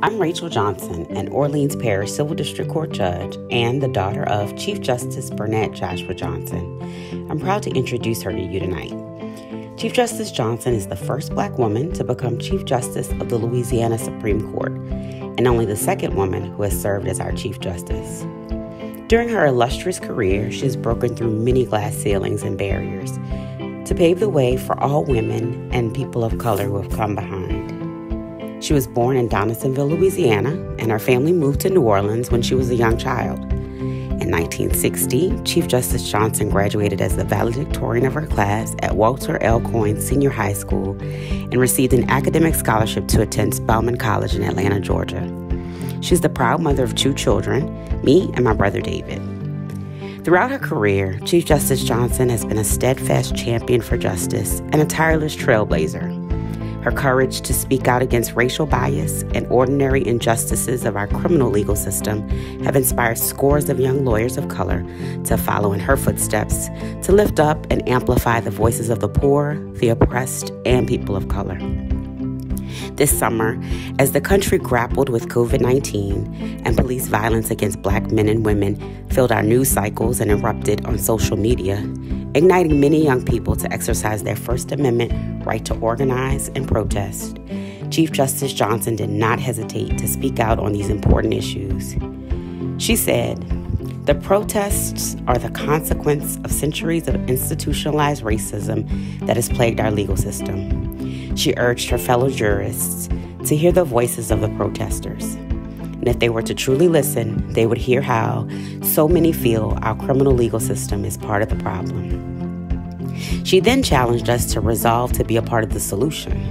I'm Rachel Johnson, an Orleans Parish Civil District Court judge and the daughter of Chief Justice Bernette J. Johnson. I'm proud to introduce her to you tonight. Chief Justice Johnson is the first Black woman to become Chief Justice of the Louisiana Supreme Court, and only the second woman who has served as our Chief Justice. During her illustrious career, she has broken through many glass ceilings and barriers to pave the way for all women and people of color who have come behind. She was born in Donaldsonville, Louisiana, and her family moved to New Orleans when she was a young child. In 1960, Chief Justice Johnson graduated as the valedictorian of her class at Walter L. Coyne Senior High School and received an academic scholarship to attend Spelman College in Atlanta, Georgia. She's the proud mother of 2 children, me and my brother David. Throughout her career, Chief Justice Johnson has been a steadfast champion for justice and a tireless trailblazer. Her courage to speak out against racial bias and ordinary injustices of our criminal legal system have inspired scores of young lawyers of color to follow in her footsteps, to lift up and amplify the voices of the poor, the oppressed, and people of color. This summer, as the country grappled with COVID-19 and police violence against Black men and women filled our news cycles and erupted on social media, igniting many young people to exercise their First Amendment right to organize and protest, Chief Justice Johnson did not hesitate to speak out on these important issues. She said, "The protests are the consequence of centuries of institutionalized racism that has plagued our legal system." She urged her fellow jurists to hear the voices of the protesters. And if they were to truly listen, they would hear how so many feel our criminal legal system is part of the problem. She then challenged us to resolve to be a part of the solution.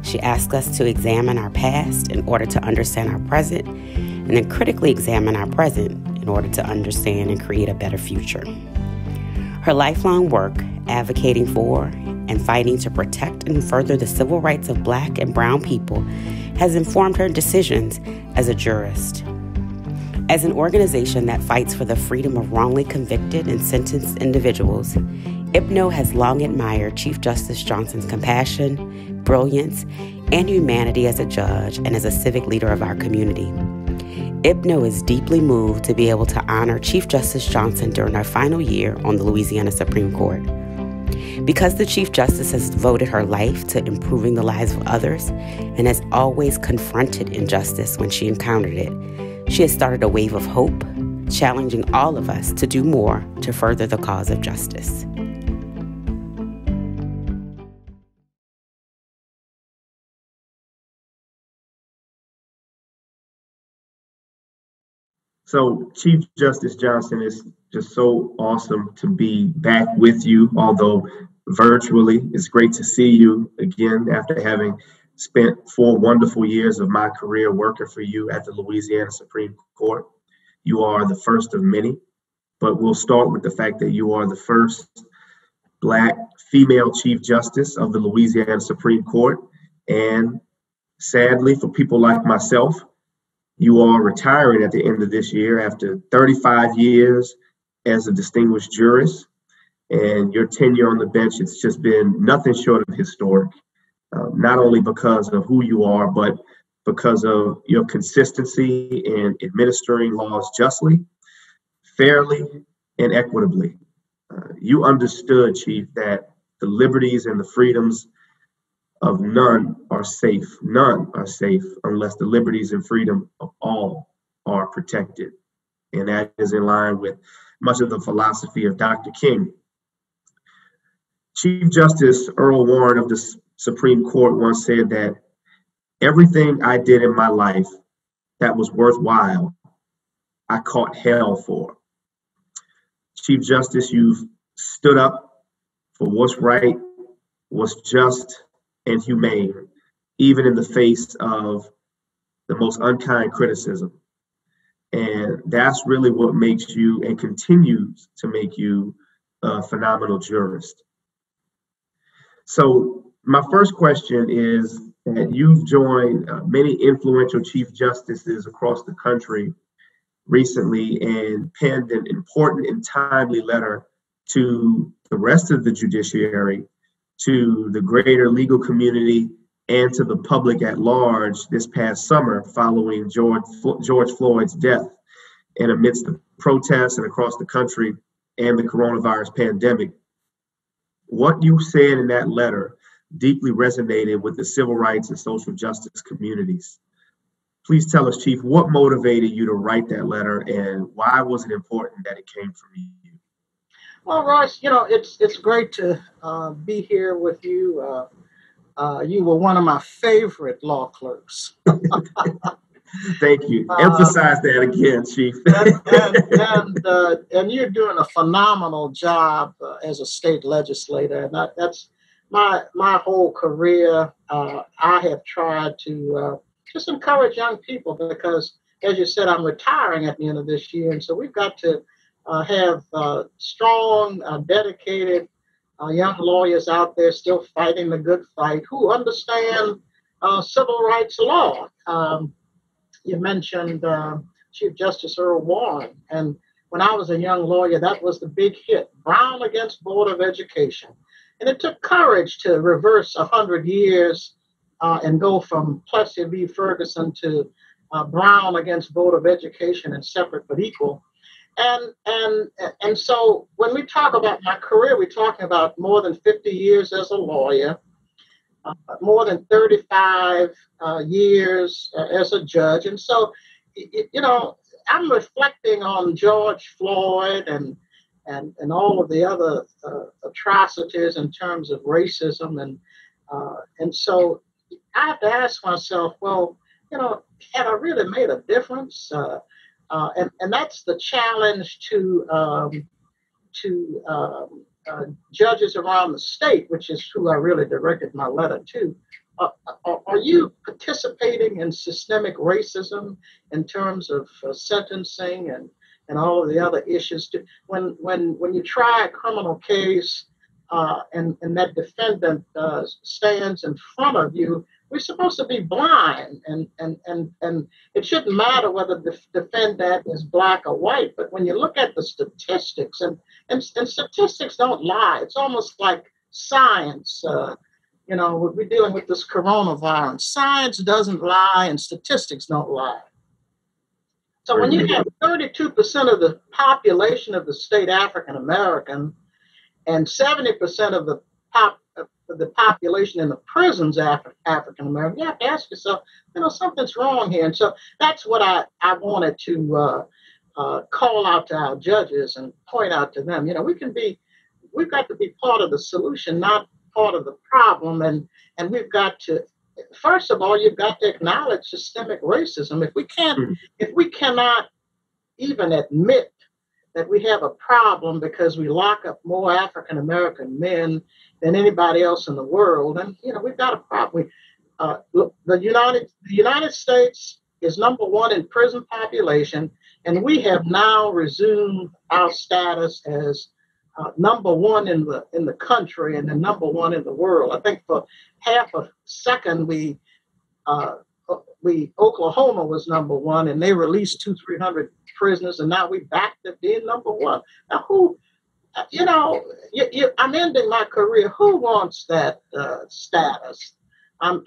She asked us to examine our past in order to understand our present, and then critically examine our present in order to understand and create a better future. Her lifelong work advocating for and fighting to protect and further the civil rights of Black and brown people has informed her decisions as a jurist. As an organization that fights for the freedom of wrongly convicted and sentenced individuals, IPNO has long admired Chief Justice Johnson's compassion, brilliance, and humanity as a judge and as a civic leader of our community. IPNO is deeply moved to be able to honor Chief Justice Johnson during her final year on the Louisiana Supreme Court. Because the Chief Justice has devoted her life to improving the lives of others and has always confronted injustice when she encountered it, she has started a wave of hope, challenging all of us to do more to further the cause of justice. So Chief Justice Johnson, is just so awesome to be back with you, although virtually. It's great to see you again after having spent 4 wonderful years of my career working for you at the Louisiana Supreme Court. You are the first of many, but we'll start with the fact that you are the first Black female Chief Justice of the Louisiana Supreme Court. And sadly, for people like myself, you are retiring at the end of this year after 35 years as a distinguished jurist. And your tenure on the bench, it's just been nothing short of historic, not only because of who you are, but because of your consistency in administering laws justly, fairly, and equitably. You understood, Chief, that the liberties and the freedoms of none are safe. None are safe unless the liberties and freedom of all are protected. And that is in line with much of the philosophy of Dr. King. Chief Justice Earl Warren of the Supreme Court once said that everything I did in my life that was worthwhile, I caught hell for. Chief Justice, you've stood up for what's right, what's just, and humane, even in the face of the most unkind criticism. And that's really what makes you and continues to make you a phenomenal jurist. So my first question is that you've joined many influential Chief Justices across the country recently and penned an important and timely letter to the rest of the judiciary, to the greater legal community, and to the public at large this past summer following George Floyd's death. And amidst the protests and across the country and the coronavirus pandemic, what you said in that letter deeply resonated with the civil rights and social justice communities. Please tell us, Chief, what motivated you to write that letter, and why was it important that it came from you? Well, Royce, it's great to be here with you. You were one of my favorite law clerks. Thank you. Emphasize that again, Chief. And you're doing a phenomenal job as a state legislator. And that's my whole career. I have tried to just encourage young people because, as you said, I'm retiring at the end of this year. And so we've got to have strong, dedicated young lawyers out there still fighting the good fight who understand civil rights law. You mentioned Chief Justice Earl Warren, and when I was a young lawyer, that was the big hit, Brown against Board of Education. And it took courage to reverse 100 years and go from Plessy v. Ferguson to Brown against Board of Education and separate but equal. And so when we talk about my career, we're talking about more than 50 years as a lawyer, more than 35 years as a judge. And so, I'm reflecting on George Floyd and all of the other atrocities in terms of racism. And so I have to ask myself, well, have I really made a difference? And that's the challenge to judges around the state, which is who I really directed my letter to. Are you participating in systemic racism in terms of sentencing and all of the other issues? When you try a criminal case and that defendant stands in front of you, we're supposed to be blind, and it shouldn't matter whether the defendant is black or white. But when you look at the statistics, and statistics don't lie, it's almost like science. We're dealing with this coronavirus. Science doesn't lie, and statistics don't lie. So when you have 32% of the population of the state African American, and 70% of the population in the prisons African American, you have to ask yourself, something's wrong here. And so that's what I wanted to call out to our judges and point out to them. We've got to be part of the solution, not part of the problem. And we've got to, first of all, you've got to acknowledge systemic racism. If we cannot even admit that we have a problem because we lock up more African American men than anybody else in the world, and we've got a problem. The United States is number one in prison population, and we have now resumed our status as number one in the country and the number one in the world. I think for half a second Oklahoma was number one, and they released 200-300 prisoners, and now we're back to being number one. Now, I'm ending my career. Who wants that status? I'm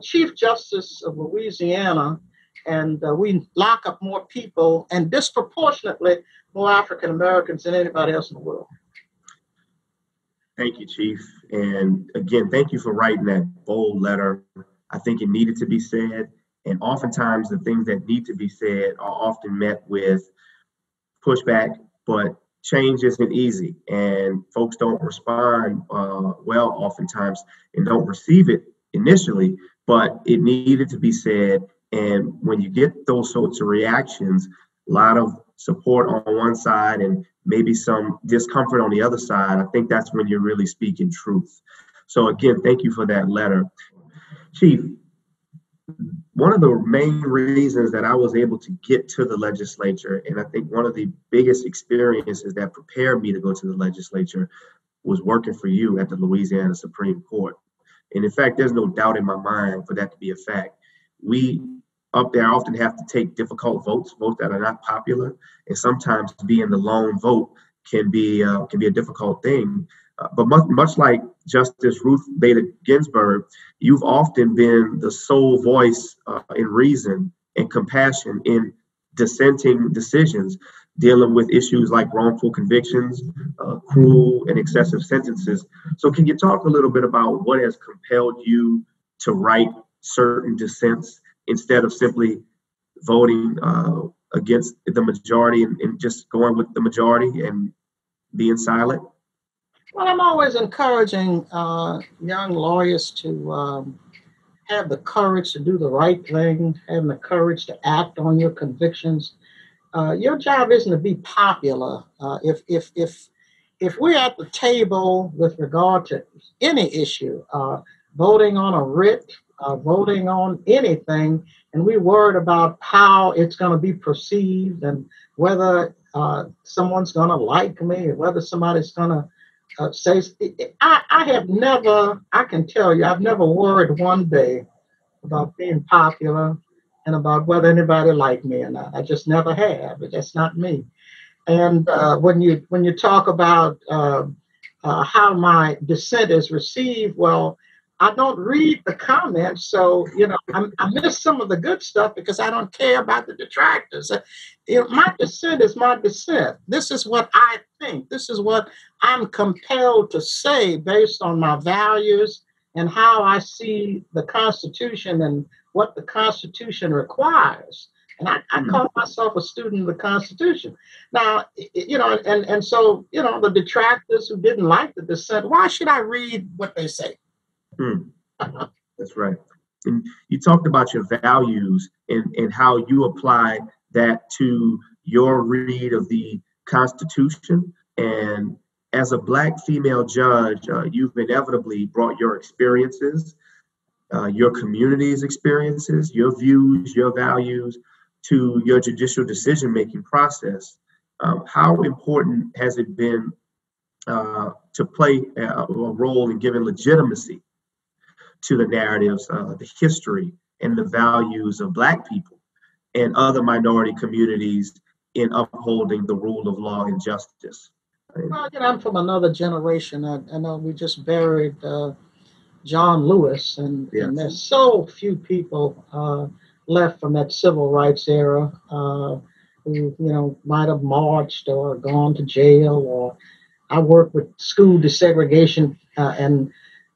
Chief Justice of Louisiana, and we lock up more people and disproportionately more African Americans than anybody else in the world. Thank you, Chief. And again, thank you for writing that bold letter. I think it needed to be said. And oftentimes the things that need to be said are often met with pushback, but change isn't easy. And folks don't respond well oftentimes and don't receive it initially, but it needed to be said. And when you get those sorts of reactions, a lot of support on one side and maybe some discomfort on the other side, I think that's when you're really speaking truth. So again, thank you for that letter. Chief, one of the main reasons that I was able to get to the legislature, and I think one of the biggest experiences that prepared me to go to the legislature, was working for you at the Louisiana Supreme Court. And in fact, there's no doubt in my mind for that to be a fact. We up there often have to take difficult votes that are not popular, and sometimes being the lone vote can be a difficult thing. But much like Justice Ruth Bader Ginsburg, you've often been the sole voice in reason and compassion in dissenting decisions dealing with issues like wrongful convictions, cruel and excessive sentences. So, can you talk a little bit about what has compelled you to write certain dissents instead of simply voting against the majority and just going with the majority and being silent? Well, I'm always encouraging young lawyers to have the courage to do the right thing, having the courage to act on your convictions. Your job isn't to be popular. If we're at the table with regard to any issue, voting on a writ, voting on anything, and we're worried about how it's going to be perceived and whether someone's going to like me, or whether somebody's going to say, I have never, I can tell you, I've never worried one day about being popular and about whether anybody liked me or not. I just never have. But that's not me. And when you talk about how my dissent is received, well, I don't read the comments, so I miss some of the good stuff because I don't care about the detractors. My dissent is my dissent. This is what I think. This is what I'm compelled to say based on my values and how I see the Constitution and what the Constitution requires. And I call myself a student of the Constitution. Now, and so, the detractors who didn't like the dissent, why should I read what they say? That's right. And you talked about your values and how you apply that to your read of the Constitution. And as a Black female judge, you've inevitably brought your experiences, your community's experiences, your views, your values to your judicial decision-making process. How important has it been to play a role in giving legitimacy to the narratives, the history, and the values of Black people and other minority communities in upholding the rule of law and justice? Well, I'm from another generation. I know we just buried John Lewis, and there's so few people left from that civil rights era who might have marched or gone to jail. Or I work with school desegregation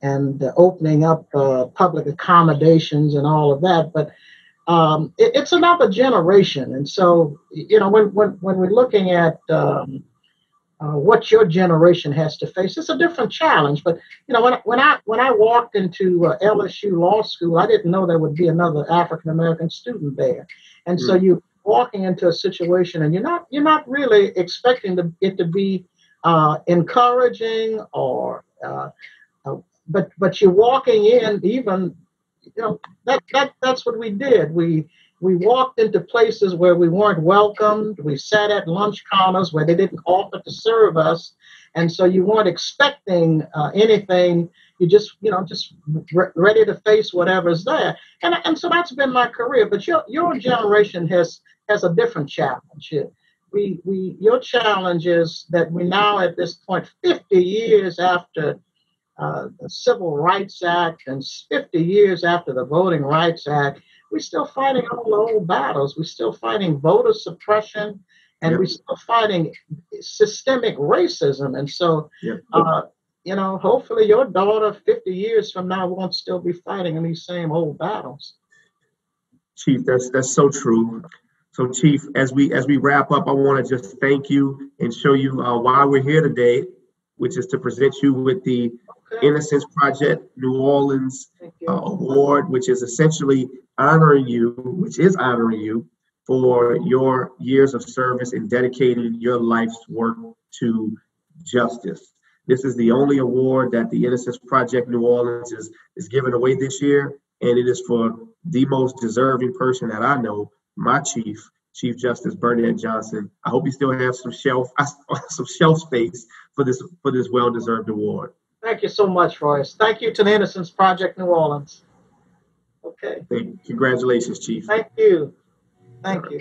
and opening up public accommodations and all of that, but it's another generation. And so when we're looking at what your generation has to face, it's a different challenge. But when I walked into LSU Law School, I didn't know there would be another African American student there, and so you're walking into a situation, and you're not really expecting it to be encouraging or but you're walking in. Even that's what we did. We walked into places where we weren't welcomed. We sat at lunch counters where they didn't offer to serve us, and so you weren't expecting anything. You just ready to face whatever's there. And so that's been my career. But your generation has a different challenge. Your challenge is that we now at this point, 50 years after the Civil Rights Act and 50 years after the Voting Rights Act, we're still fighting all the old battles. We're still fighting voter suppression, and we're still fighting systemic racism. And so, hopefully your daughter 50 years from now won't still be fighting in these same old battles. Chief, that's so true. So, Chief, as we wrap up, I want to just thank you and show you why we're here today, which is to present you with the Innocence Project New Orleans Award, which is essentially honoring you for your years of service in dedicating your life's work to justice. This is the only award that the Innocence Project New Orleans is giving away this year, and it is for the most deserving person that I know, my Chief Justice Bernette Johnson. I hope you still have some shelf space for this well-deserved award. Thank you so much, Royce. Thank you to the Innocence Project New Orleans. Okay. Congratulations, Chief. Thank you. Thank you.